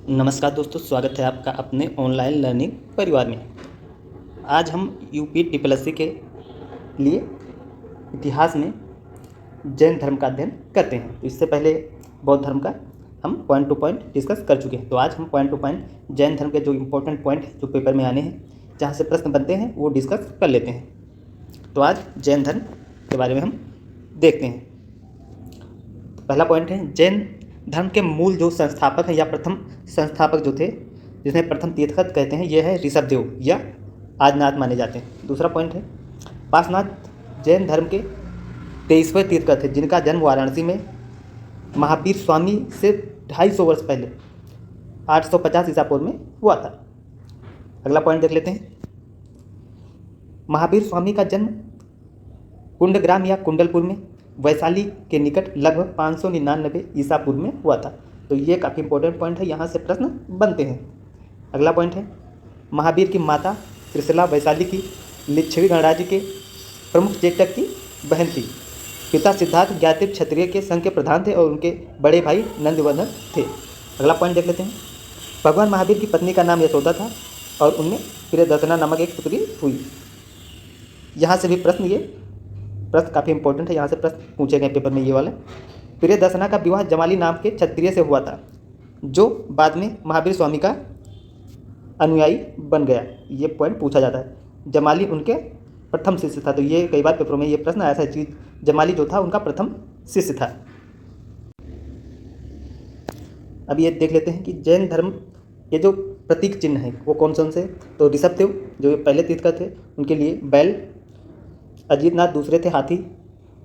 नमस्कार दोस्तों, स्वागत है आपका अपने ऑनलाइन लर्निंग परिवार में। आज हम यूपी ट्रिपल एससी के लिए इतिहास में जैन धर्म का अध्ययन करते हैं। तो इससे पहले बौद्ध धर्म का हम पॉइंट टू पॉइंट डिस्कस कर चुके हैं। तो आज हम पॉइंट टू पॉइंट जैन धर्म के जो इम्पोर्टेंट पॉइंट जो पेपर में आने हैं, जहाँ से प्रश्न बनते हैं, वो डिस्कस कर लेते हैं। तो आज जैन धर्म के बारे में हम देखते हैं। तो पहला पॉइंट है जैन धर्म के मूल जो संस्थापक हैं या प्रथम संस्थापक जो थे, जिन्हें प्रथम तीर्थंकर कहते हैं, ये है ऋषभदेव या आदिनाथ माने जाते हैं। दूसरा पॉइंट है पार्श्वनाथ जैन धर्म के 23वें तीर्थंकर थे, जिनका जन्म वाराणसी में महावीर स्वामी से 250 वर्ष पहले 850 ईसा पूर्व में हुआ था। अगला पॉइंट देख लेते हैं। महावीर स्वामी का जन्म कुंडग्राम या कुंडलपुर में वैशाली के निकट लगभग 599 ईसा पूर्व में हुआ था। तो ये काफ़ी इंपॉर्टेंट पॉइंट है, यहाँ से प्रश्न बनते हैं। अगला पॉइंट है महावीर की माता त्रिशला वैशाली की लिच्छवी गणराज्य के प्रमुख चेटक की बहन थी। पिता सिद्धार्थ ज्ञातिव क्षत्रिय के संघ के प्रधान थे और उनके बड़े भाई नंदवर्धन थे। अगला पॉइंट देख लेते हैं। भगवान महावीर की पत्नी का नाम यशोदा था और उनमें प्रियदर्शना नामक एक पुत्री हुई। यहाँ से भी प्रश्न काफ़ी इंपॉर्टेंट है, यहाँ से प्रश्न पूछे गए पेपर में ये वाला। प्रियदर्शना का विवाह जमाली नाम के क्षत्रिय से हुआ था, जो बाद में महावीर स्वामी का अनुयायी बन गया। ये पॉइंट पूछा जाता है। जमाली उनके प्रथम शिष्य था। तो ये कई बार पेपरों में ये प्रश्न आया था कि जमाली जो था उनका प्रथम शिष्य था। अब ये देख लेते हैं कि जैन धर्म के जो प्रतीक चिन्ह हैं वो कौन कौन से। तो ऋषभदेव जो पहले तीर्थंकर थे, उनके लिए बैल, अजीतनाथ दूसरे थे हाथी,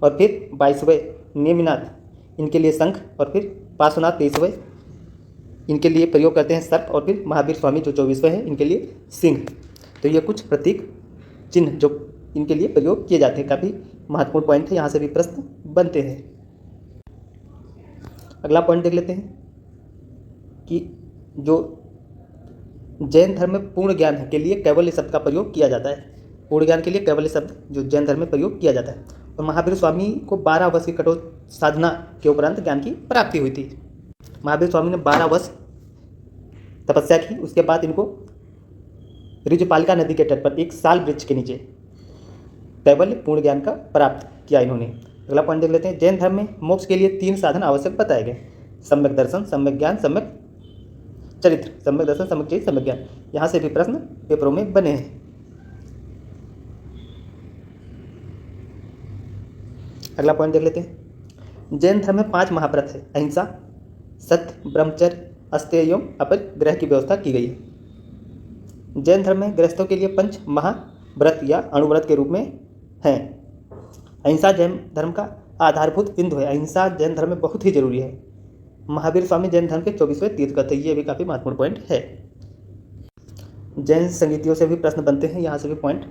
और फिर 22वें नेमिनाथ इनके लिए शंख, और फिर पार्श्वनाथ 23वें इनके लिए प्रयोग करते हैं सर्प, और फिर महावीर स्वामी जो 24वें हैं इनके लिए सिंह। तो ये कुछ प्रतीक चिन्ह जो इनके लिए प्रयोग किए जाते हैं, काफ़ी महत्वपूर्ण पॉइंट है, यहाँ से भी प्रश्न बनते हैं। अगला पॉइंट देख लेते हैं कि जो जैन धर्म में पूर्ण ज्ञान के लिए कैवल्य शब्द का प्रयोग किया जाता है। पूर्ण ज्ञान के लिए कैवल्य शब्द जो जैन धर्म में प्रयोग किया जाता है। और महावीर स्वामी को 12 वर्ष की कठोर साधना के उपरांत ज्ञान की प्राप्ति हुई थी। महावीर स्वामी ने 12 वर्ष तपस्या की। उसके बाद इनको ऋजुपालिका नदी के तट पर एक साल वृक्ष के नीचे कैवल्य पूर्ण ज्ञान का प्राप्त किया इन्होंने। अगला पॉइंट देख लेते हैं। जैन धर्म में मोक्ष के लिए 3 साधन आवश्यक बताए गए: सम्यक दर्शन, सम्यक ज्ञान, सम्यक चरित्र। सम्यक दर्शन, सम्यक चरित्र, सम्यक ज्ञान। यहाँ से भी प्रश्न पेपरों में बने हैं। अगला पॉइंट देख लेते हैं। जैन धर्म में 5 महाव्रत है: अहिंसा, सत्य, ब्रह्मचर्य, अस्तेय एवं अपरिग्रह की व्यवस्था की गई है। जैन धर्म में गृहस्थों के लिए 5 महाव्रत या अणुव्रत के रूप में हैं। अहिंसा जैन धर्म का आधारभूत बिंदु है। अहिंसा जैन धर्म में बहुत ही जरूरी है। महावीर स्वामी जैन धर्म के 24वें तीर्थंकर थे। ये भी काफ़ी महत्वपूर्ण पॉइंट है। जैन संगीतियों से भी प्रश्न बनते हैं, यहाँ से भी पॉइंट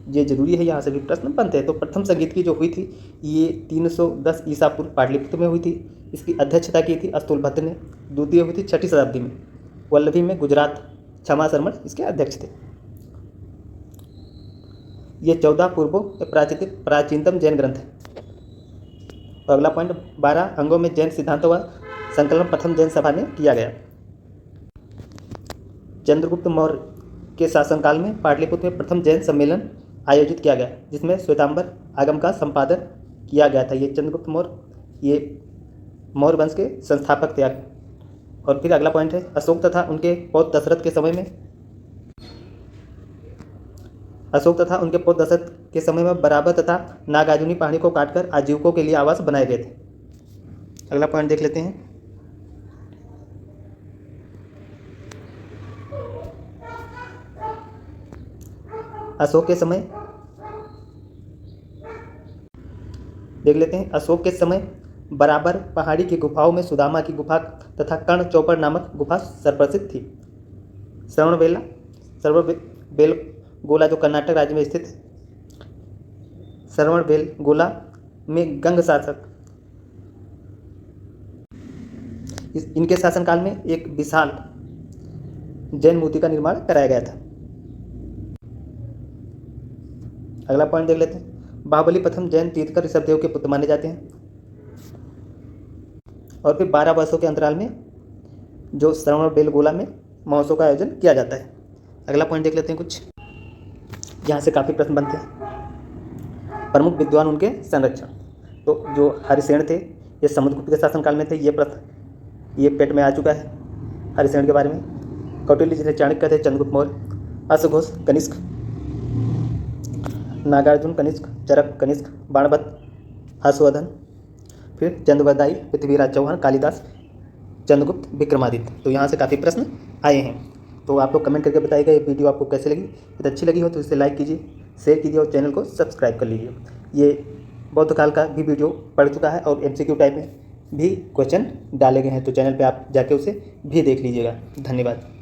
ये जरूरी है, यहाँ से भी प्रश्न बनते हैं। तो प्रथम संगीत की जो हुई थी ये 310 ईसा पूर्व पाटलिपुत्र में हुई थी। इसकी अध्यक्षता की थी अस्तुलभद्र ने। द्वितीय हुई थी 6ठी शताब्दी में वल्लभी में, गुजरात। क्षमा शर्मा इसके अध्यक्ष थे। ये 14 पूर्वों प्राचीनतम जैन ग्रंथ है। और अगला पॉइंट 12 अंगों में जैन सिद्धांतों का संकलन प्रथम जैन सभा में किया गया। चंद्रगुप्त मौर्य के शासनकाल में पाटलिपुत्र में प्रथम जैन सम्मेलन आयोजित किया गया, जिसमें श्वेतांबर आगम का संपादन किया गया था। ये चंद्रगुप्त मौर्य ये मौर्य वंश के संस्थापक थे। और फिर अगला पॉइंट है अशोक तथा उनके पौत्र दशरथ के समय में बराबर तथा नागार्जुनी पहाड़ी को काटकर आजीविकों के लिए आवास बनाए गए थे। अगला पॉइंट देख लेते हैं। अशोक के समय देख लेते हैं। अशोक के समय बराबर पहाड़ी की गुफाओं में सुदामा की गुफा तथा कर्ण चौपड़ नामक गुफा सर्वप्रसिद्ध थी। श्रवणबेलगोला जो कर्नाटक राज्य में स्थित है, श्रवणबेलगोला में गंग शासक इनके शासनकाल में एक विशाल जैन मूर्ति का निर्माण कराया गया था। अगला पॉइंट देख लेते हैं। बाहुबली प्रथम जैन तीर्थंकर ऋषभदेव के पुत्र माने जाते हैं। और फिर 12 वर्षों के अंतराल में जो श्रवण बेलगोला में महोत्सव का आयोजन किया जाता है। अगला पॉइंट देख लेते हैं कुछ, यहाँ से काफ़ी प्रश्न बनते हैं। प्रमुख विद्वान उनके संरक्षण, तो जो हरिसेन थे ये समुद्रगुप्त के शासनकाल में थे, ये प्रश्न ये पेट में आ चुका है हरिसेन के बारे में। कौटिल्य जिन्हें चाणक्य थे चंद्रगुप्त मौर्य, अश्वघोष कनिष्क, नागार्जुन कनिष्क, चरक कनिष्क, बाणभट्ट हर्षवर्धन, फिर चंद्रवरदाई पृथ्वीराज चौहान, कालिदास, चंद्रगुप्त, विक्रमादित्य। तो यहाँ से काफ़ी प्रश्न आए हैं। तो आप लोग कमेंट करके बताइएगा ये वीडियो आपको कैसे लगी। यदि अच्छी लगी हो तो इसे लाइक कीजिए, शेयर कीजिए और चैनल को सब्सक्राइब कर लीजिए। ये बौद्ध काल का भी वीडियो पढ़ चुका है और MCQ टाइप में भी क्वेश्चन डाले गए हैं, तो चैनल पे आप जाके उसे भी देख लीजिएगा। धन्यवाद।